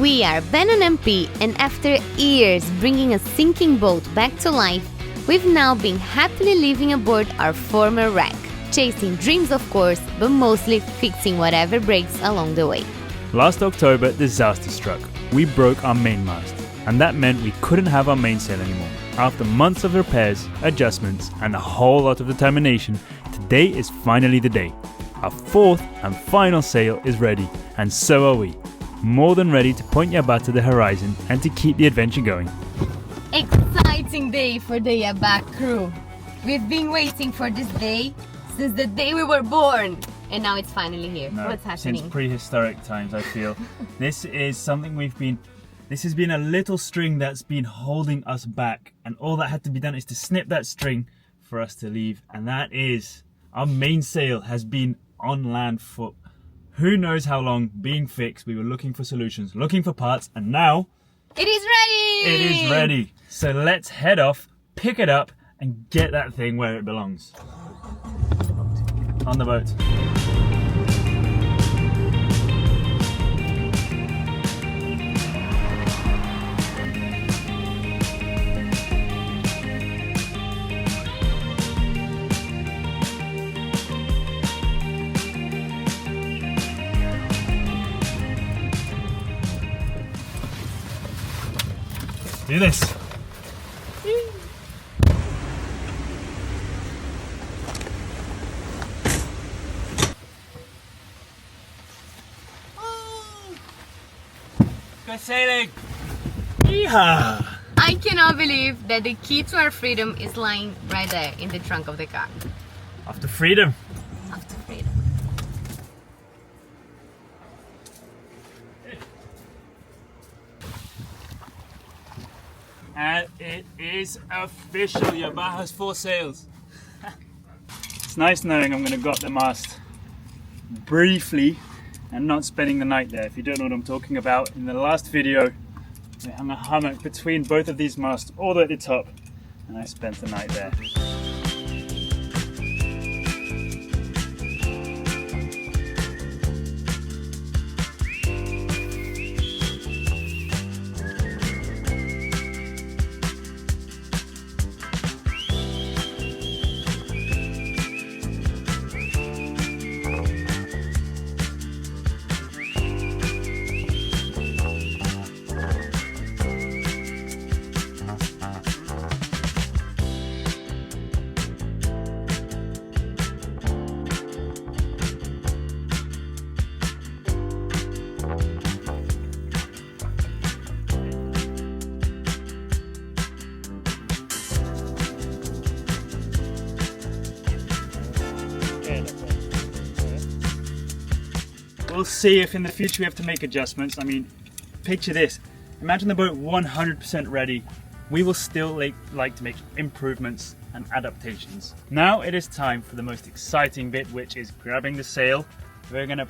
We are Ben and MP, and after years bringing a sinking boat back to life, we've now been happily living aboard our former wreck, chasing dreams of course, but mostly fixing whatever breaks along the way. Last October, disaster struck. We broke our mainmast, and that meant we couldn't have our mainsail anymore. After months of repairs, adjustments, and a whole lot of determination, today is finally the day. Our fourth and final sail is ready, and so are we. More than ready to point Yabá to the horizon and to keep the adventure going. Exciting day for the Yabá crew. We've been waiting for this day since the day we were born, and now it's finally here. What's happening? Since prehistoric times, I feel. This is something this has been a little string that's been holding us back, and all that had to be done is to snip that string for us to leave, and that is our mainsail has been on land for who knows how long, being fixed. We were looking for solutions, looking for parts, and now it is ready! It is ready. So let's head off, pick it up, and get that thing where it belongs. On the boat. Do this. Go sailing. Yeehaw! I cannot believe that the key to our freedom is lying right there in the trunk of the car. After freedom. After freedom. And it is official, Yabá has 4 sails. It's nice knowing I'm going to go up the mast briefly and not spending the night there. If you don't know what I'm talking about, in the last video we hung a hammock between both of these masts all the way at the top, and I spent the night there. We'll see if in the future we have to make adjustments. I mean, picture this. Imagine the boat 100% ready. We will still like to make improvements and adaptations. Now it is time for the most exciting bit, which is grabbing the sail. We're gonna,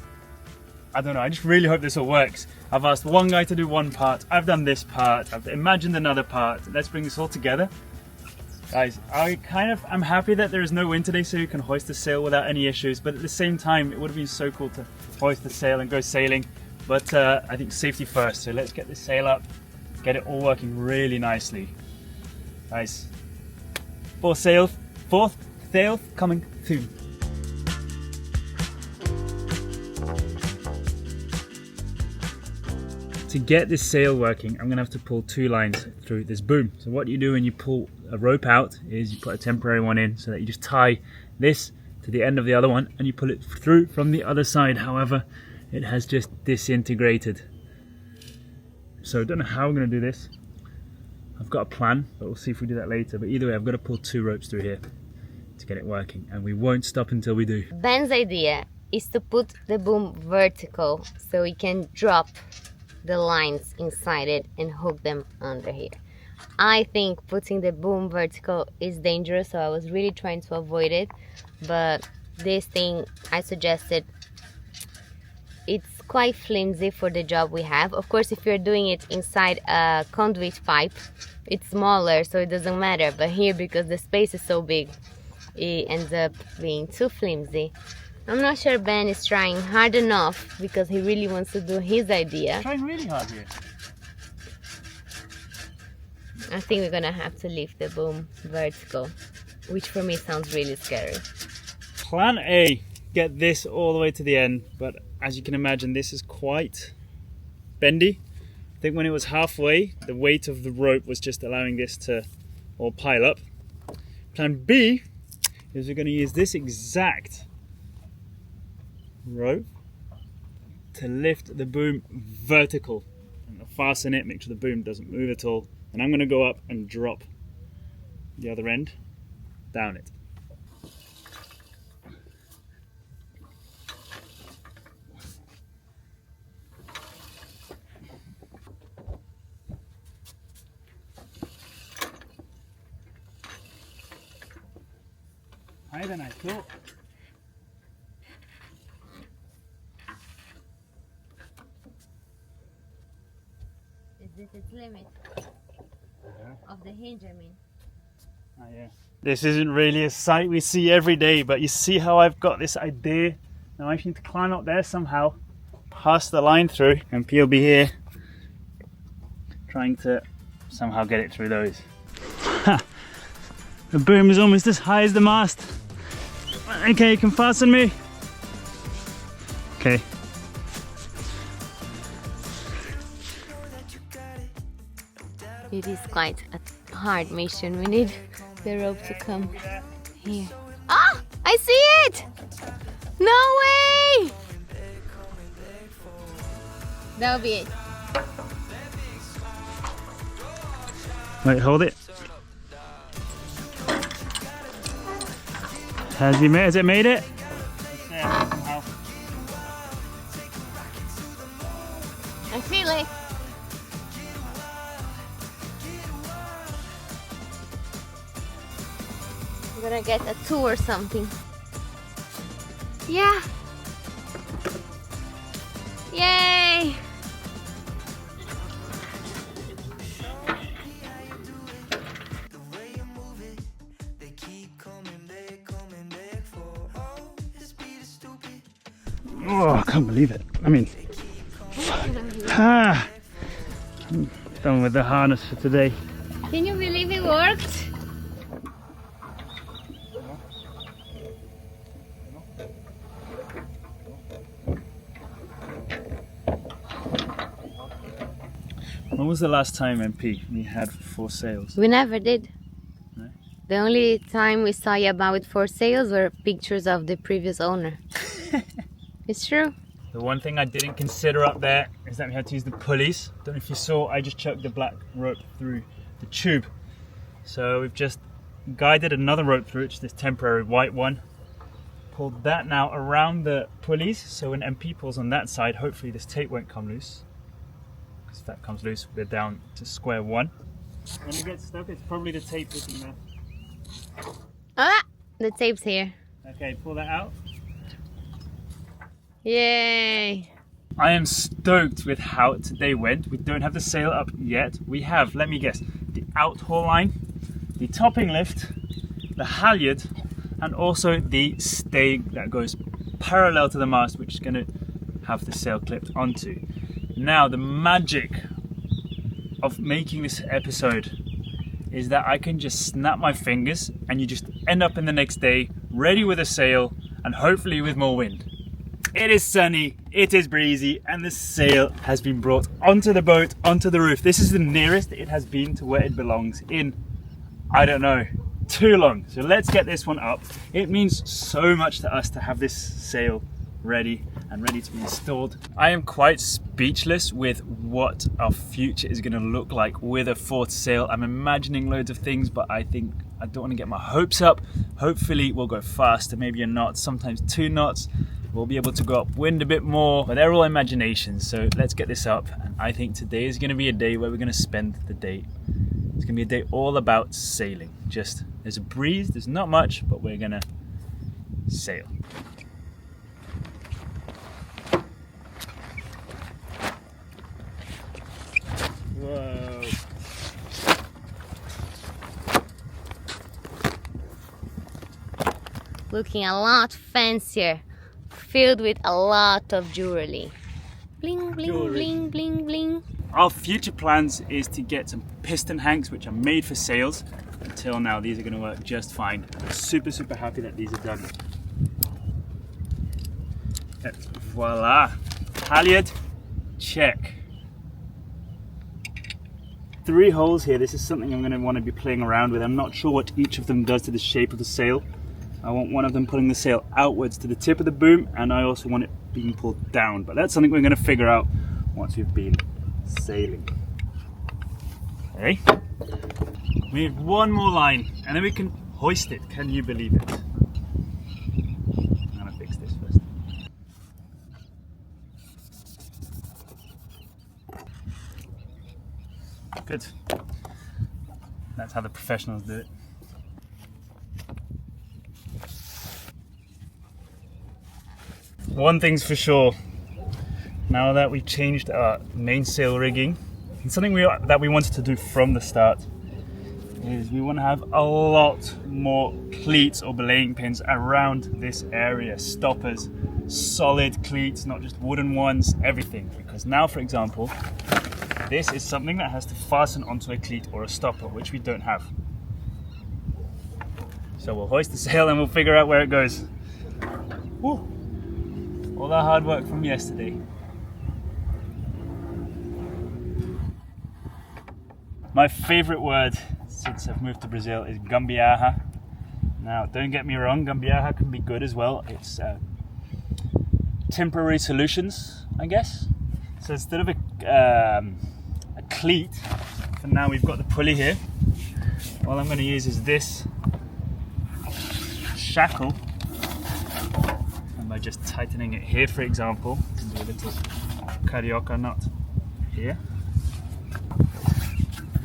I don't know, I just really hope this all works. I've asked one guy to do one part, I've done this part, I've imagined another part. Let's bring this all together. Guys, I'm happy that there is no wind today so you can hoist the sail without any issues, but at the same time it would have been so cool to hoist the sail and go sailing, but I think safety first, so let's get this sail up, get it all working really nicely. Guys, fourth sail coming soon. To get this sail working, I'm gonna have to pull 2 lines through this boom. So what you do when you pull a rope out is you put a temporary one in so that you just tie this to the end of the other one and you pull it through from the other side. However, it has just disintegrated. So I don't know how I'm gonna do this. I've got a plan, but we'll see if we do that later. But either way, I've got to pull 2 ropes through here to get it working, and we won't stop until we do. Ben's idea is to put the boom vertical so we can drop the lines inside it and hook them under here. I think putting the boom vertical is dangerous, so I was really trying to avoid it, but this thing I suggested, it's quite flimsy for the job we have. Of course, if you're doing it inside a conduit pipe, it's smaller, so it doesn't matter, but here, because the space is so big, it ends up being too flimsy. I'm not sure Ben is trying hard enough because he really wants to do his idea. Trying really hard here. I think we're gonna have to leave the boom vertical, which for me sounds really scary. Plan A, get this all the way to the end, but as you can imagine, this is quite bendy. I think when it was halfway, the weight of the rope was just allowing this to all pile up. Plan B is we're going to use this exact rope to lift the boom vertical. I'm going to fasten it, make sure the boom doesn't move at all, and I'm going to go up and drop the other end down it. Higher than I thought. Is this its limit? Of the hinge, I mean. Oh, yeah. This isn't really a sight we see every day, but you see how I've got this idea. Now I need to climb up there somehow, pass the line through, and P will be here trying to somehow get it through those. The boom is almost as high as the mast. Okay, you can fasten me. Okay. It is quite a hard mission. We need the rope to come here. Ah! I see it! No way! That'll be it. Wait, hold it. Has it made it? I feel it. I'm gonna get a 2 or something. Yeah. Yay! Oh, I can't believe it. I mean, I'm done with the harness for today. Can you believe it worked? When was the last time, MP, we had 4 sails? We never did. No? The only time we saw Yabá with 4 sails were pictures of the previous owner. It's true. The one thing I didn't consider up there is that we had to use the pulleys. Don't know if you saw, I just chucked the black rope through the tube. So we've just guided another rope through, it's this temporary white one. Pulled that now around the pulleys, so when MP pulls on that side, hopefully this tape won't come loose. Because if that comes loose, we're down to square one. When it gets stuck, it's probably the tape hitting there. Ah! The tape's here. Okay, pull that out. Yay! I am stoked with how today went. We don't have the sail up yet. We have, let me guess, the out haul line, the topping lift, the halyard, and also the stay that goes parallel to the mast, which is going to have the sail clipped onto. Now, the magic of making this episode is that I can just snap my fingers and you just end up in the next day ready with a sail and hopefully with more wind. It is sunny, it is breezy, and the sail has been brought onto the boat, onto the roof. This is the nearest it has been to where it belongs in, I don't know, too long. So let's get this one up. It means so much to us to have this sail ready and ready to be installed. I am quite speechless with what our future is going to look like with a 4th sail. I'm imagining loads of things, but I think I don't want to get my hopes up. Hopefully we'll go faster, maybe a knot, sometimes 2 knots. We'll be able to go upwind a bit more, but they're all imaginations. So let's get this up. And I think today is going to be a day where we're going to spend the day. It's going to be a day all about sailing. Just, there's a breeze, there's not much, but we're going to sail. Whoa. Looking a lot fancier filled with a lot of jewelry. Bling, bling, Jewelry. bling, bling, bling. Our future plans is to get some piston hanks which are made for sails. Until now, these are going to work just fine. I'm super, super happy that these are done. Voila! Halyard, check. 3 holes here. This is something I'm going to want to be playing around with. I'm not sure what each of them does to the shape of the sail. I want one of them pulling the sail outwards to the tip of the boom, and I also want it being pulled down. But that's something we're going to figure out once we've been sailing. Okay. We need one more line, and then we can hoist it. Can you believe it? I'm going to fix this first. Good. That's how the professionals do it. One thing's for sure, now that we've changed our mainsail rigging, and something that we wanted to do from the start is we want to have a lot more cleats or belaying pins around this area, stoppers, solid cleats, not just wooden ones, everything. Because now, for example, this is something that has to fasten onto a cleat or a stopper, which we don't have. So we'll hoist the sail and we'll figure out where it goes. Woo. All that hard work from yesterday. My favorite word since I've moved to Brazil is gambiarra. Now, don't get me wrong, gambiarra can be good as well. It's temporary solutions, I guess. So instead of a cleat, for now we've got the pulley here. All I'm going to use is this shackle. By just tightening it here, for example, and do a little carioca knot here,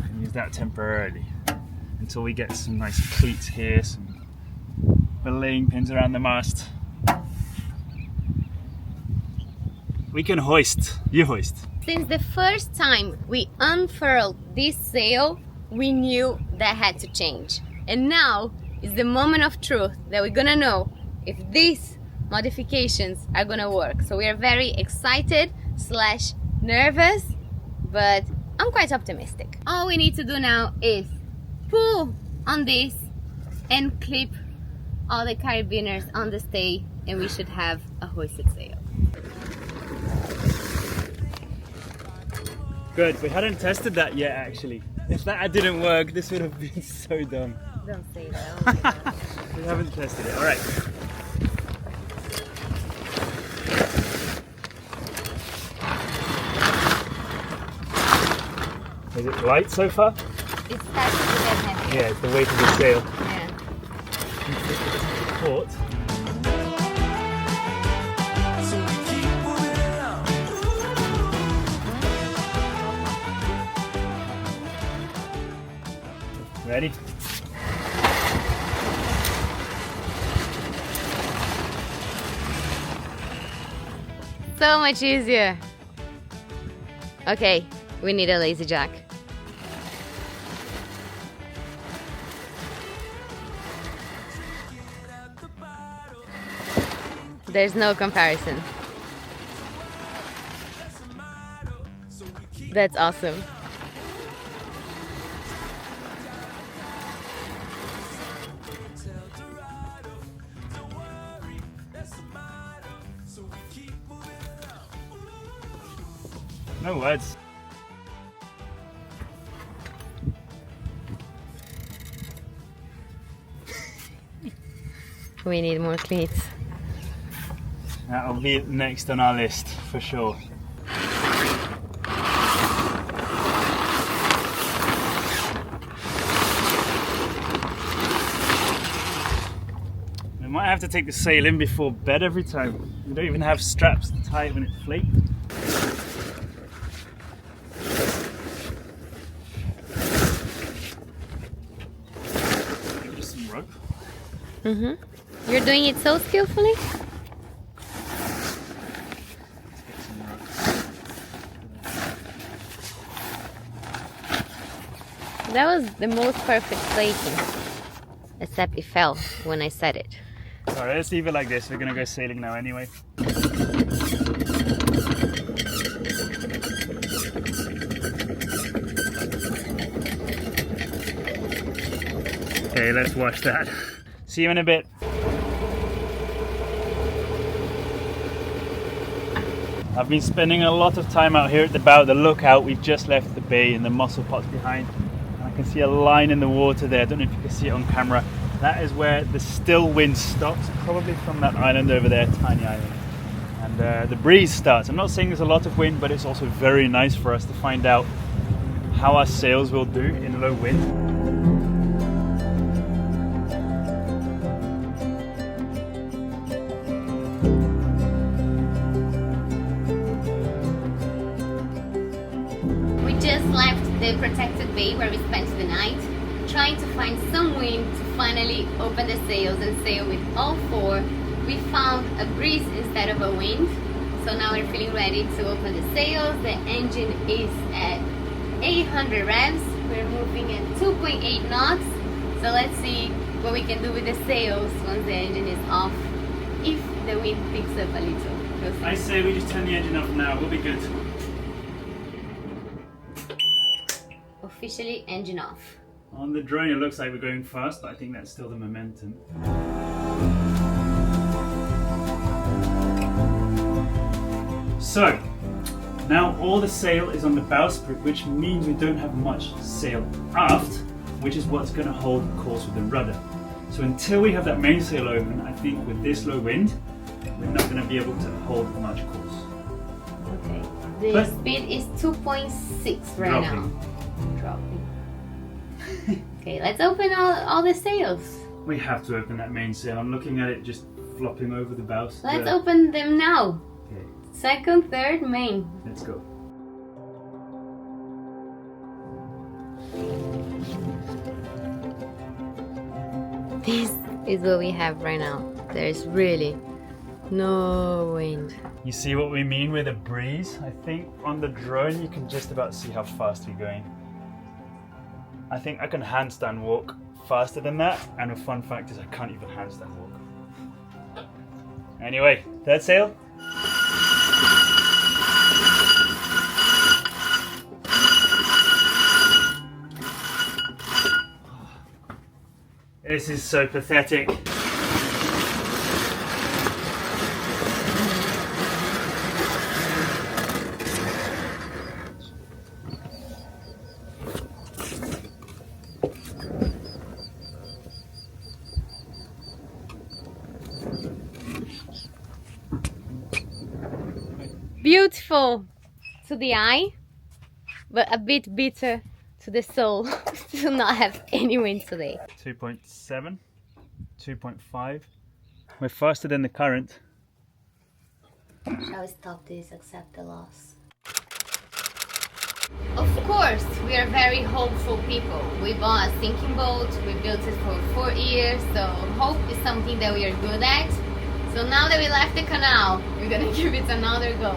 and use that temporarily until we get some nice cleats here, some belaying pins around the mast. We can hoist. You hoist. Since the first time we unfurled this sail, we knew that had to change. And now is the moment of truth that we're gonna know if these modifications are gonna work. So we are very excited / nervous, but I'm quite optimistic. All we need to do now is pull on this and clip all the carabiners on the stay, and we should have a hoisted sail. Good, we hadn't tested that yet actually. If that didn't work, this would have been so dumb. Don't say that. We haven't tested it, alright. Is it light so far? It's starting to get heavy. Yeah, it's the weight of the sail. Yeah. Port. Ready? So much easier. Okay, we need a lazy jack. There's no comparison. That's awesome. No words. We need more cleats. That'll be next on our list for sure. We might have to take the sail in before bed every time. We don't even have straps to tie it when it flakes. Just some rope. Mm-hmm. You're doing it so skillfully. That was the most perfect placing, except it fell when I said it. Alright, let's leave it like this. We're gonna go sailing now anyway. Okay, let's watch that. See you in a bit. I've been spending a lot of time out here at the bow, the lookout. We've just left the bay and the mussel pots behind. And I can see a line in the water there. I don't know if you can see it on camera. That is where the still wind stops, probably from that island over there, tiny island. And the breeze starts. I'm not saying there's a lot of wind, but it's also very nice for us to find out how our sails will do in low wind. The protected bay where we spent the night, trying to find some wind to finally open the sails and sail with all four. We found a breeze instead of a wind, so now we're feeling ready to open the sails. The engine is at 800 revs. We're moving at 2.8 knots, so let's see what we can do with the sails once the engine is off, if the wind picks up a little. We'll see. I say we just turn the engine off now, we'll be good. Officially engine off. On the drone it looks like we're going fast, but I think that's still the momentum. So, now all the sail is on the bowsprit, which means we don't have much sail aft, which is what's going to hold course with the rudder. So until we have that mainsail open, I think with this low wind, we're not going to be able to hold much course. Okay, the speed is 2.6 right now. Dropping. Okay, let's open all the sails. We have to open that mainsail. I'm looking at it just flopping over the bow. Let's open them now. Okay. Second, third, main. Let's go. This is what we have right now. There's really no wind. You see what we mean with a breeze? I think on the drone you can just about see how fast we're going. I think I can handstand walk faster than that, and a fun fact is I can't even handstand walk. Anyway, third sail. This is so pathetic. Beautiful to the eye, but a bit bitter to the soul to not have any wind today. 2.7, 2.5. We're faster than the current. Shall we stop this? Accept the loss. Of course, we are very hopeful people. We bought a sinking boat, we built it for 4 years, so hope is something that we are good at. So now that we left the canal, we're gonna give it another go.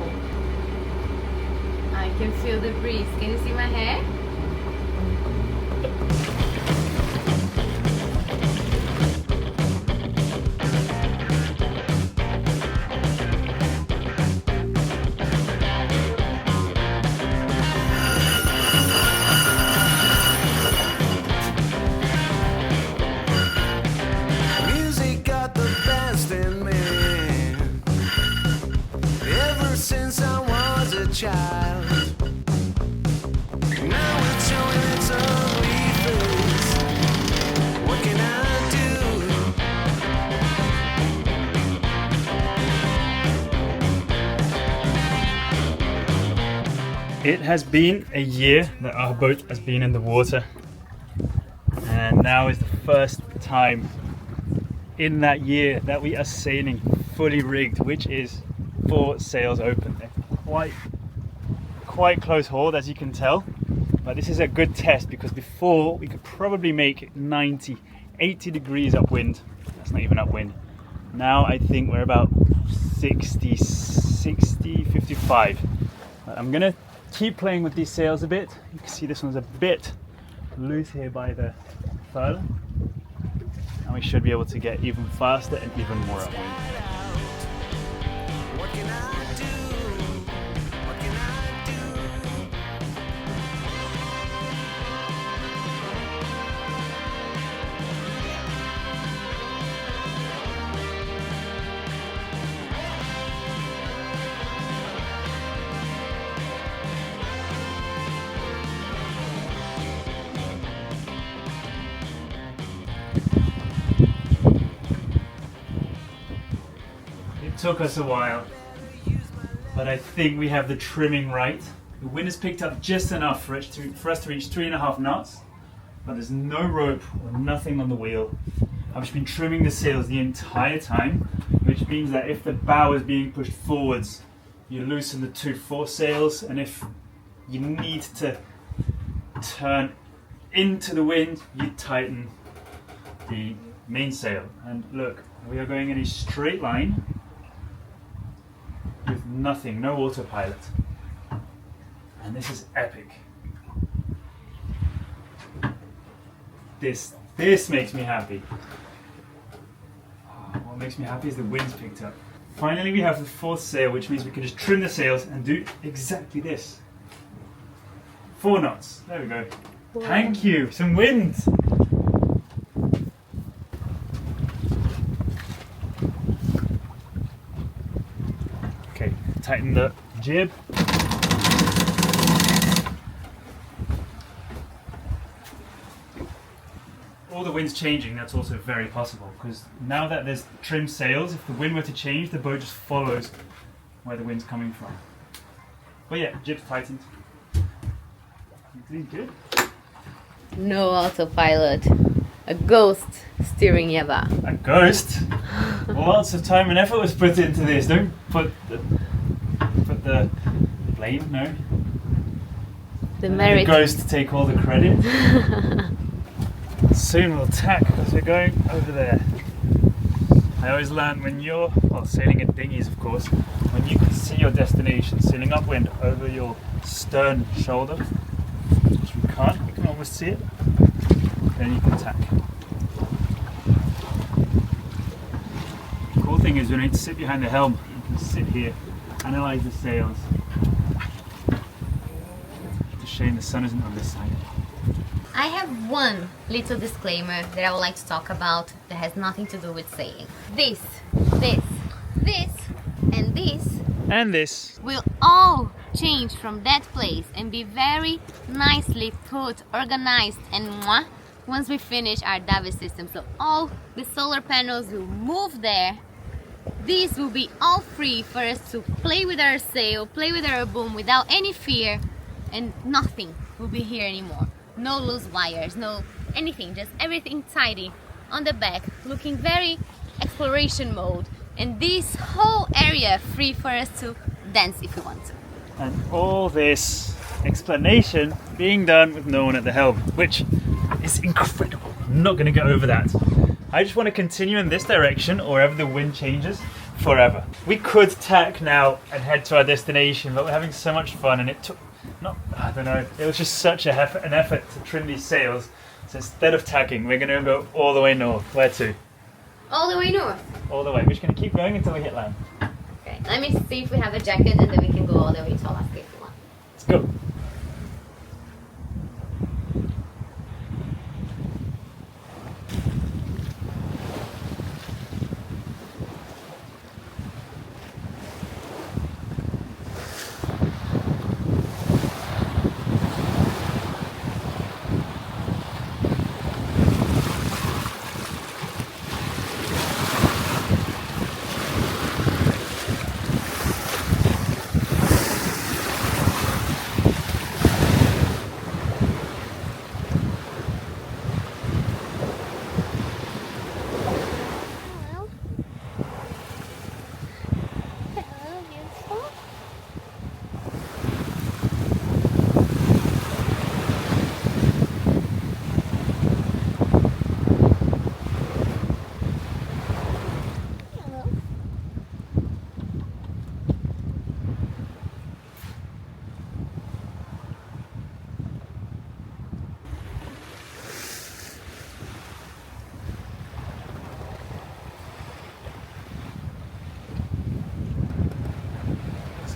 I can feel the breeze. Can you see my hair? Music got the best in me. Ever since I was a child. Now it's showing its ugly face. What can I do? It has been a year that our boat has been in the water, and now is the first time in that year that we are sailing fully rigged, which is 4 sails open. They're quite close hauled, as you can tell, but this is a good test because before we could probably make 90, 80 degrees upwind. That's not even upwind. Now I think we're about 60, 55. I'm gonna keep playing with these sails a bit. You can see this one's a bit loose here by the furl. And and we should be able to get even faster and even more upwind. What can I do? What can I do? It took us a while, but I think we have the trimming right. The wind has picked up just enough for us to reach 3.5 knots, but there's no rope or nothing on the wheel. I've just been trimming the sails the entire time, which means that if the bow is being pushed forwards, you loosen the two foresails, and if you need to turn into the wind, you tighten the mainsail. And look, we are going in a straight line with nothing, no autopilot. And this is epic. This makes me happy. What makes me happy is the wind's picked up. Finally we have the fourth sail, which means we can just trim the sails and do exactly this. 4 knots, there we go. Wow. Thank you, some wind. Okay, tighten the jib. All the wind's changing, that's also very possible, because now that there's trimmed sails, if the wind were to change, the boat just follows where the wind's coming from. But yeah, jib's tightened. You're doing good. No autopilot. A ghost steering Yabá. A ghost? Lots of time and effort was put into this. Don't put the blame, no. The The merit. ghost to take all the credit. Soon we'll tack because we're going over there. I always learn when you're, well, sailing in dinghies of course, when you can see your destination, sailing upwind over your stern shoulder, which we can't, we can almost see it, then you can tack. The cool thing is you don't need to sit behind the helm, you can sit here, analyze the sails. It's a shame the sun isn't on this side. I have one little disclaimer that I would like to talk about that has nothing to do with sailing. This, and this And this. will all change from that place and be very nicely put, organized, and mwah, once we finish our davit system. So all the solar panels will move there. These will be all free for us to play with our sail, play with our boom without any fear, and nothing will be here anymore. No loose wires, no anything, just everything tidy on the back, looking very exploration mode. And this whole area free for us to dance if we want to. And all this explanation being done with no one at the helm, which is incredible. I'm not going to get over that. I just want to continue in this direction or wherever the wind changes forever. We could tack now and head to our destination, but we're having so much fun, and it took, I don't know, it was just such an effort to trim these sails. So instead of tacking, we're going to go all the way north. Where to? All the way north. All the way. We're just going to keep going until we hit land. Okay, let me see if we have a jacket and then we can go all the way to Alaska if we want. Let's go.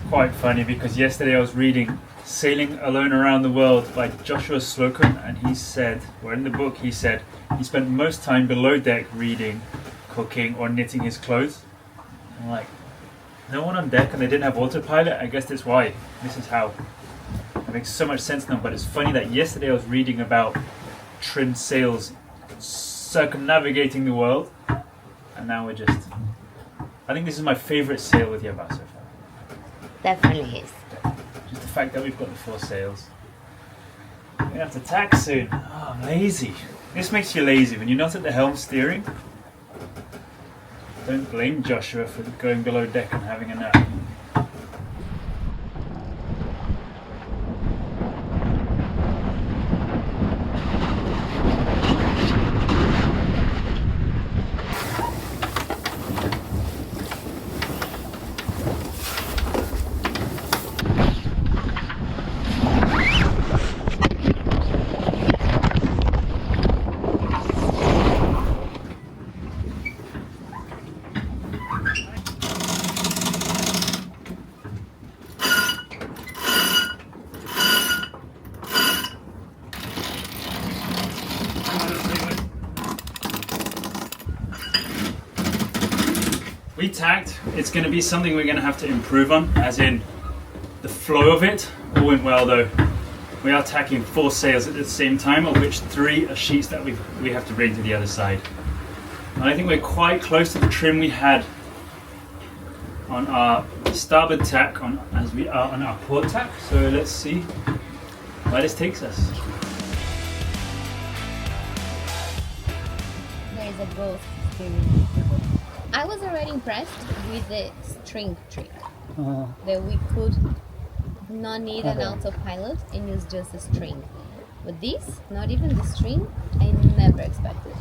quite funny because yesterday I was reading Sailing Alone Around the World by Joshua Slocum, and he said, or in the book he said, he spent most time below deck reading, cooking, or knitting his clothes. I'm like, no one on deck and they didn't have autopilot? I guess that's why. This is how. It makes so much sense now, but it's funny that yesterday I was reading about trimmed sails circumnavigating the world, and now we're just... I think this is my favourite sail with Yabá so far. Definitely is. Just the fact that we've got the 4 sails. We're going to have to tack soon. Oh, I'm lazy. This makes you lazy when you're not at the helm steering. Don't blame Joshua for going below deck and having a nap. We tacked. It's going to be something we're going to have to improve on, as in the flow of it. All went well though. We are tacking 4 sails at the same time, of which 3 are sheets that we have to bring to the other side. And I think we're quite close to the trim we had on our starboard tack as we are on our port tack. So let's see where this takes us. There is a ghost steering. I was already impressed with the string trick. That we could not need an autopilot and use just a string. But this, not even the string, I never expected.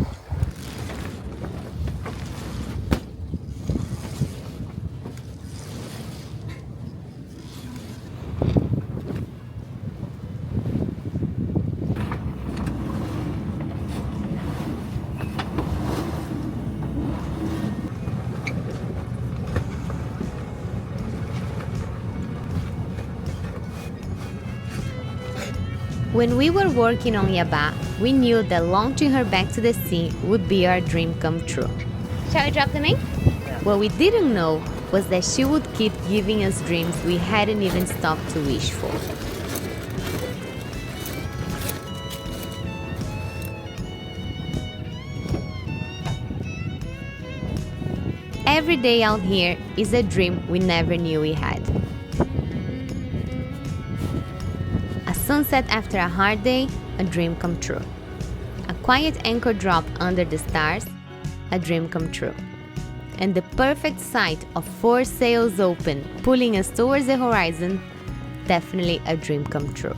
When we were working on Yabá, we knew that launching her back to the sea would be our dream come true. Shall we drop them in? Yeah. What we didn't know was that she would keep giving us dreams we hadn't even stopped to wish for. Every day out here is a dream we never knew we had. A sunset after a hard day, a dream come true. A quiet anchor drop under the stars, a dream come true. And the perfect sight of 4 sails open, pulling us towards the horizon, definitely a dream come true.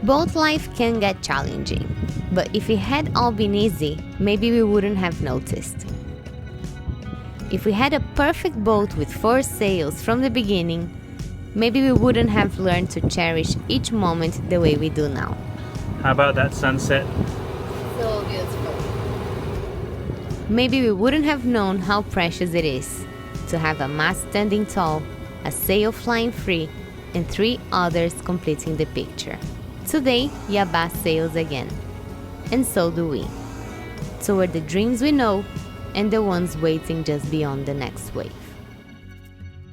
Boat life can get challenging, but if it had all been easy, maybe we wouldn't have noticed. If we had a perfect boat with 4 sails from the beginning, maybe we wouldn't have learned to cherish each moment the way we do now. How about that sunset? So beautiful. Maybe we wouldn't have known how precious it is to have a mast standing tall, a sail flying free, and 3 others completing the picture. Today, Yabá sails again. And so do we. Toward the dreams we know and the ones waiting just beyond the next wave.